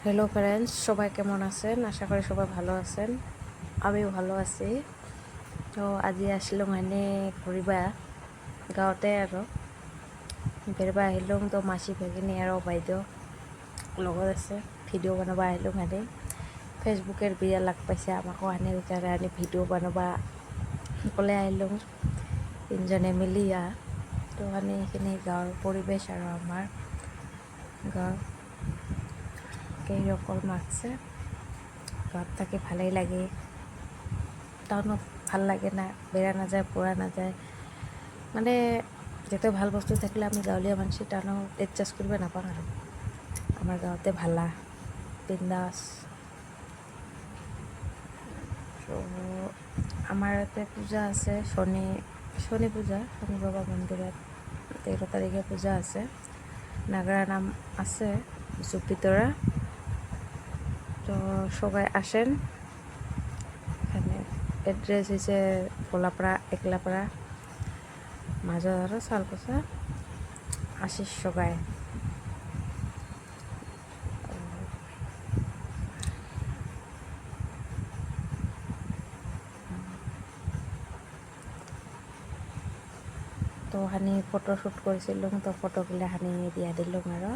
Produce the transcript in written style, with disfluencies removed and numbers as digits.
Hello friends, সবাই কেমন আছেন? আশা করি সবাই ভালো আছেন। আমিও ভালো আছি। তো আজি আসলো মানে ঘুরিবা গাঁৱতে আৰু ঘুৰিবা আহিলোঁ। তো মাসি ভগিনী আৰু বাইদেউ লগত আছে। ভিডিঅ' বনাব আহিলোঁ মানে ফেচবুকেৰ বিয়া লাগ পাইছে আমাকো আনি উঠাৰে আনি ভিডিঅ' বনাব সকলে আহিলোঁ তিনিজনে মিলি তো মানে এইখিনি গাঁৱৰ পৰিৱেশ আৰু আমাৰ গাঁৱৰ কেইৰকম আছে। গাঁৱত থাকি ভালেই লাগে। টাউনত ভাল লাগে না, বেৰা নাযায় ফুৰা নাযায়। মানে যত ভাল বস্তু থাকিলে আমি গাঁৱলীয়া মানুহ টাউনত এডজাষ্ট কৰিব নাপাওঁ আৰু আমাৰ গাঁৱতে ভালা বিন্দাছ। তো আমাৰ ইয়াতে পূজা আছে, শনি পূজা, শনি বাবা মন্দিৰত 13 তাৰিখে পূজা আছে। নাগৰা নাম আছে জুপিতৰা। তো সবাই আসেন। এখানে এড্ৰেস হয়েছে গোলাপাড়া একলাপাড়া মাজত আৰ শালকোচা আসিস সবাই। তো হানি ফটোশ্যুট কৰিছিলোঁ, তো ফটোগিলা হানি দিয়া দিলোঁ আৰু